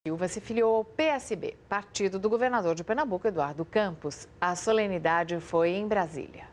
Silva se filiou ao PSB, partido do governador de Pernambuco, Eduardo Campos. A solenidade foi em Brasília.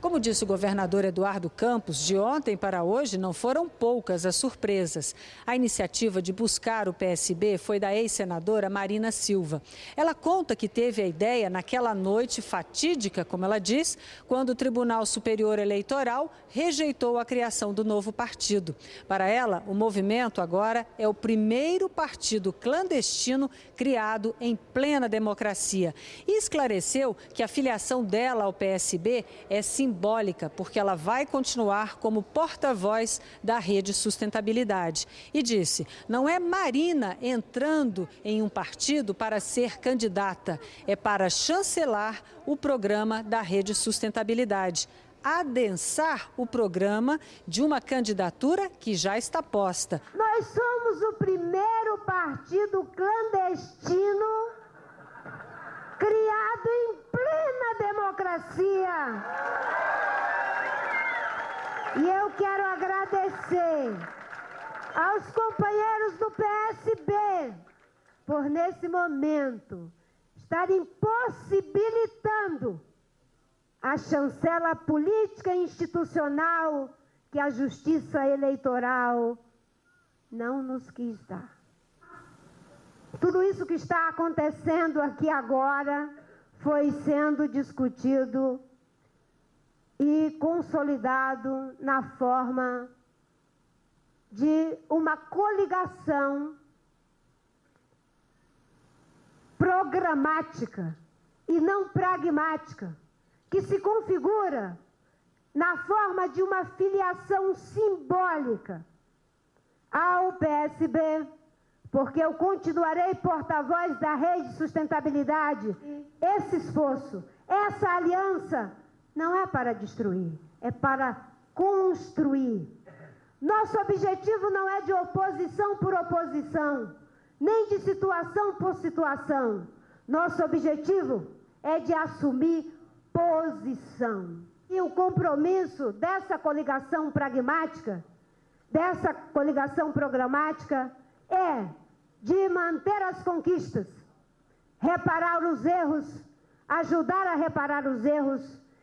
Como disse o governador Eduardo Campos, de ontem para hoje não foram poucas as surpresas. A iniciativa de buscar o PSB foi da ex-senadora Marina Silva. Ela conta que teve a ideia naquela noite fatídica, como ela diz, quando o Tribunal Superior Eleitoral rejeitou a criação do novo partido. Para ela, o movimento agora é o primeiro partido clandestino criado em plena democracia. E esclareceu que a filiação dela ao PSB é simbólica, porque ela vai continuar como porta-voz da Rede Sustentabilidade. E disse, não é Marina entrando em um partido para ser candidata, é para chancelar o programa da Rede Sustentabilidade, adensar o programa de uma candidatura que já está posta. Nós somos o primeiro partido clandestino criado em plena democracia. E eu quero agradecer aos companheiros do PSB por, nesse momento, estarem possibilitando a chancela política e institucional que a Justiça Eleitoral não nos quis dar. Tudo isso que está acontecendo aqui agora foi sendo discutido e consolidado na forma de uma coligação programática e não pragmática, que se configura na forma de uma filiação simbólica ao PSB, porque eu continuarei porta-voz da Rede Sustentabilidade. Esse esforço, essa aliança, não é para destruir, é para construir. Nosso objetivo não é de oposição por oposição, nem de situação por situação. Nosso objetivo é de assumir posição. E o compromisso dessa coligação pragmática, dessa coligação programática, é de manter as conquistas, reparar os erros, ajudar a reparar os erros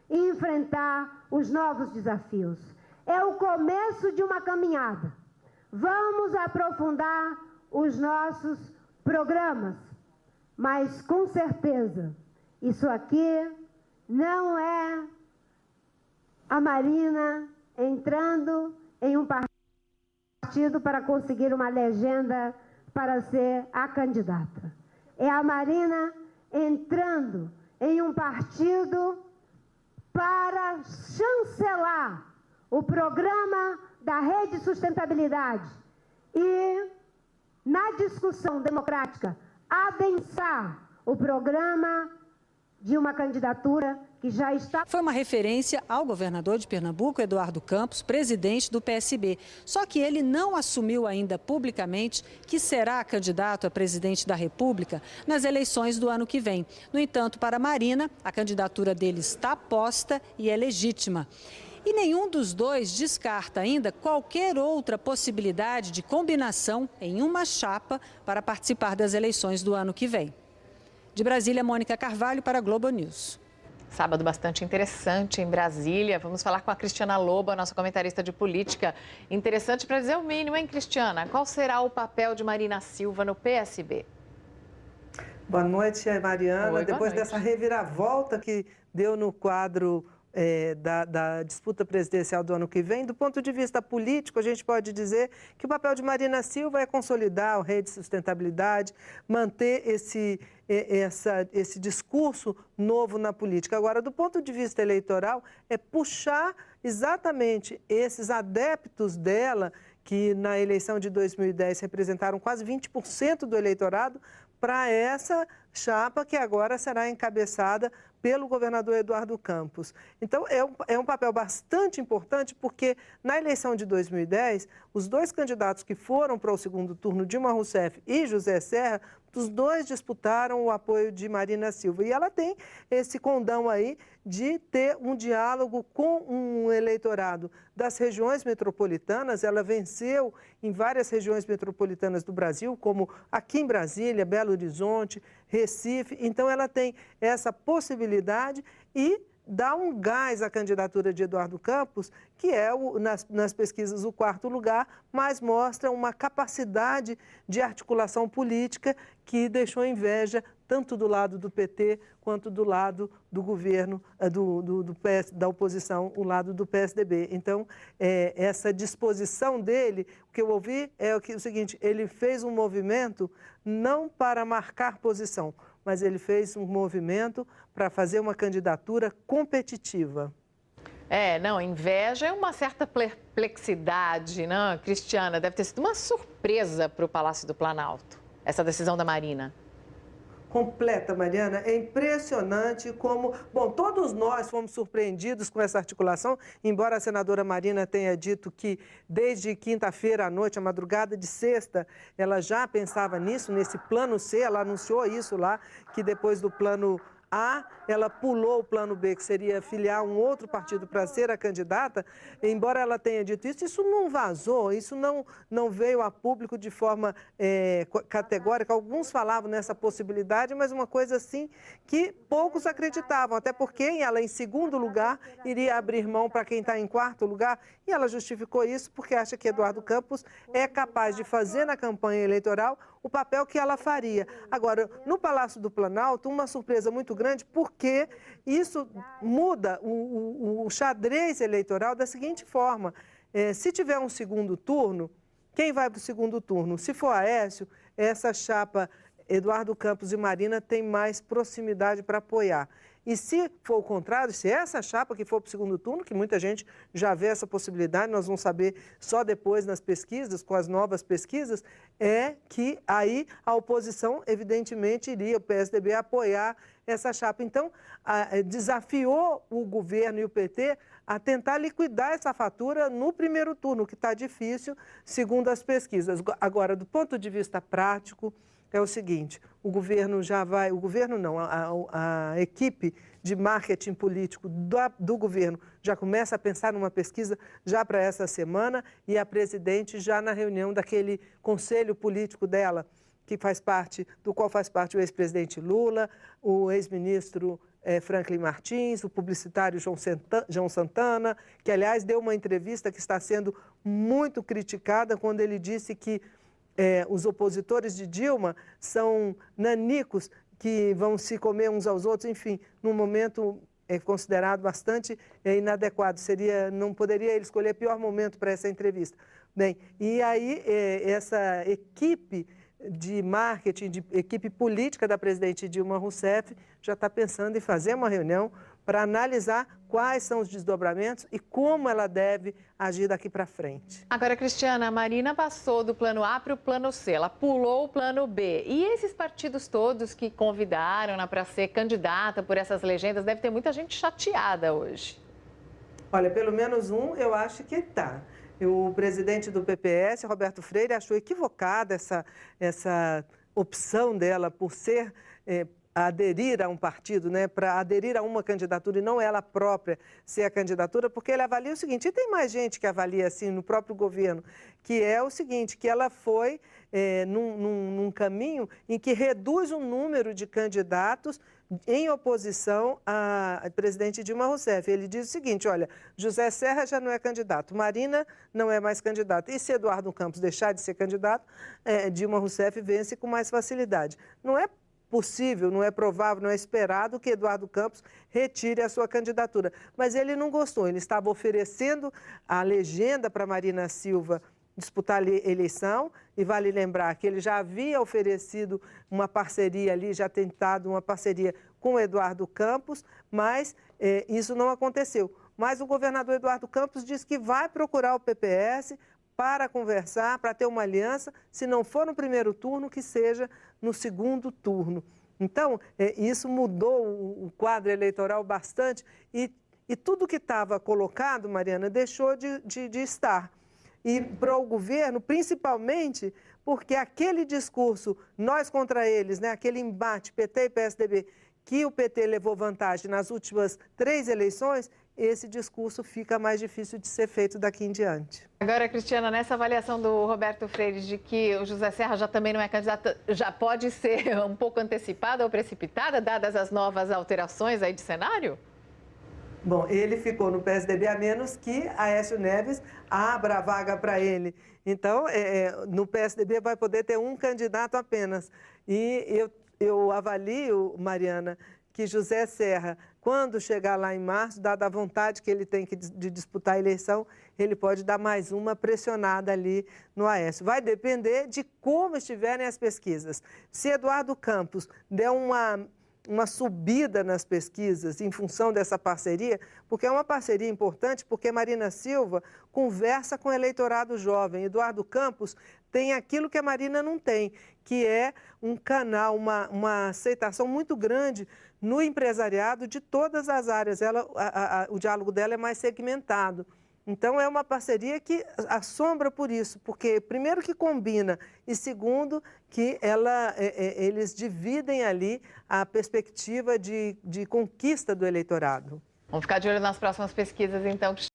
e enfrentar os novos desafios. É o começo de uma caminhada. Vamos aprofundar os nossos programas, mas com certeza isso aqui não é a Marina entrando em um partido para conseguir uma legenda para ser a candidata. É a Marina entrando em um partido para chancelar o programa da Rede Sustentabilidade e, na discussão democrática, adensar o programa de uma candidatura que já está... Foi uma referência ao governador de Pernambuco, Eduardo Campos, presidente do PSB. Só que ele não assumiu ainda publicamente que será candidato a presidente da República nas eleições do ano que vem. No entanto, para Marina, a candidatura dele está posta e é legítima. E nenhum dos dois descarta ainda qualquer outra possibilidade de combinação em uma chapa para participar das eleições do ano que vem. De Brasília, Mônica Carvalho para a Globo News. Sábado bastante interessante em Brasília. Vamos falar com a Cristiana Lobo, a nossa comentarista de política. Interessante para dizer o mínimo, hein, Cristiana? Qual será o papel de Marina Silva no PSB? Boa noite, Mariana. Oi, depois noite. dessa reviravolta que deu no quadro da disputa presidencial do ano que vem, do ponto de vista político, a gente pode dizer que o papel de Marina Silva é consolidar a Rede Sustentabilidade, manter esse discurso novo na política. Agora, do ponto de vista eleitoral, é puxar exatamente esses adeptos dela, que na eleição de 2010 representaram quase 20% do eleitorado, para essa chapa que agora será encabeçada pelo governador Eduardo Campos. Então, é um papel bastante importante, porque na eleição de 2010, os dois candidatos que foram para o segundo turno, Dilma Rousseff e José Serra, os dois disputaram o apoio de Marina Silva. E ela tem esse condão aí de ter um diálogo com um eleitorado das regiões metropolitanas. Ela venceu em várias regiões metropolitanas do Brasil, como aqui em Brasília, Belo Horizonte, Recife. Então, ela tem essa possibilidade e dá um gás à candidatura de Eduardo Campos, que é, nas pesquisas, o quarto lugar, mas mostra uma capacidade de articulação política que deixou inveja tanto do lado do PT quanto do lado do governo, da oposição, o lado do PSDB. Então, essa disposição dele, o que eu ouvi é o seguinte: ele fez um movimento não para marcar posição, mas ele fez um movimento para fazer uma candidatura competitiva. Inveja é uma certa perplexidade, não, Cristiana? Deve ter sido uma surpresa para o Palácio do Planalto, essa decisão da Marina. Completa, Mariana. É impressionante como... Bom, todos nós fomos surpreendidos com essa articulação, embora a senadora Marina tenha dito que desde quinta-feira à noite, a madrugada de sexta, ela já pensava nisso, nesse plano C, ela anunciou isso lá, que depois do plano A, ela pulou o plano B, que seria filiar um outro partido para ser a candidata. Embora ela tenha dito isso não vazou, isso não veio a público de forma categórica. Alguns falavam nessa possibilidade, mas uma coisa assim que poucos acreditavam, até porque ela, em segundo lugar, iria abrir mão para quem está em quarto lugar, e ela justificou isso porque acha que Eduardo Campos é capaz de fazer na campanha eleitoral o papel que ela faria. Agora, no Palácio do Planalto, uma surpresa muito grande, porque isso muda o xadrez eleitoral da seguinte forma: se tiver um segundo turno, quem vai para o segundo turno? Se for Aécio, essa chapa Eduardo Campos e Marina tem mais proximidade para apoiar. E se for o contrário, se essa chapa que for para o segundo turno, que muita gente já vê essa possibilidade, nós vamos saber só depois nas pesquisas, com as novas pesquisas, é que aí a oposição, evidentemente, iria, o PSDB, apoiar essa chapa. Então, desafiou o governo e o PT a tentar liquidar essa fatura no primeiro turno, que está difícil, segundo as pesquisas. Agora, do ponto de vista prático, é o seguinte: o governo já vai, o governo não, a equipe de marketing político do governo já começa a pensar numa pesquisa já para essa semana, e a presidente já na reunião daquele conselho político dela, do qual faz parte o ex-presidente Lula, o ex-ministro Franklin Martins, o publicitário João Santana, que, aliás, deu uma entrevista que está sendo muito criticada quando ele disse que os opositores de Dilma são nanicos que vão se comer uns aos outros, enfim, num momento considerado bastante inadequado. Não poderia ele escolher pior momento para essa entrevista. Bem, e aí essa equipe de marketing, de equipe política da presidente Dilma Rousseff já está pensando em fazer uma reunião para analisar quais são os desdobramentos e como ela deve agir daqui para frente. Agora, Cristiana, a Marina passou do plano A para o plano C, ela pulou o plano B. E esses partidos todos que convidaram para ser candidata por essas legendas, deve ter muita gente chateada hoje. Olha, pelo menos um eu acho que está. O presidente do PPS, Roberto Freire, achou equivocada essa opção dela por ser... aderir a um partido, para aderir a uma candidatura e não ela própria ser a candidatura, porque ele avalia o seguinte, e tem mais gente que avalia assim no próprio governo, que é o seguinte, que ela foi num caminho em que reduz o número de candidatos em oposição à presidente Dilma Rousseff. Ele diz o seguinte: olha, José Serra já não é candidato, Marina não é mais candidata, e se Eduardo Campos deixar de ser candidato, Dilma Rousseff vence com mais facilidade. Não é possível, não é provável, não é esperado que Eduardo Campos retire a sua candidatura. Mas ele não gostou, ele estava oferecendo a legenda para Marina Silva disputar a eleição, e vale lembrar que ele já havia oferecido uma parceria ali, já tentado uma parceria com Eduardo Campos, mas isso não aconteceu. Mas o governador Eduardo Campos disse que vai procurar o PPS para conversar, para ter uma aliança, se não for no primeiro turno, que seja no segundo turno. Então, isso mudou o quadro eleitoral bastante e tudo que estava colocado, Mariana, deixou de estar. E para o governo, principalmente porque aquele discurso, nós contra eles, né, aquele embate PT e PSDB, que o PT levou vantagem nas últimas 3 eleições, esse discurso fica mais difícil de ser feito daqui em diante. Agora, Cristiana, nessa avaliação do Roberto Freire de que o José Serra já também não é candidato, já pode ser um pouco antecipada ou precipitada, dadas as novas alterações aí de cenário? Bom, ele ficou no PSDB a menos que Aécio Neves abra a vaga para ele. Então, no PSDB vai poder ter um candidato apenas. E eu avalio, Mariana, que José Serra, quando chegar lá em março, dada a vontade que ele tem de disputar a eleição, ele pode dar mais uma pressionada ali no Aécio. Vai depender de como estiverem as pesquisas. Se Eduardo Campos der uma subida nas pesquisas em função dessa parceria, porque é uma parceria importante, porque Marina Silva conversa com o eleitorado jovem. Eduardo Campos tem aquilo que a Marina não tem, que é um canal, uma aceitação muito grande no empresariado de todas as áreas. O diálogo dela é mais segmentado. Então, é uma parceria que assombra por isso, porque, primeiro, que combina, e segundo, que eles dividem ali a perspectiva de conquista do eleitorado. Vamos ficar de olho nas próximas pesquisas, então, Cristiana.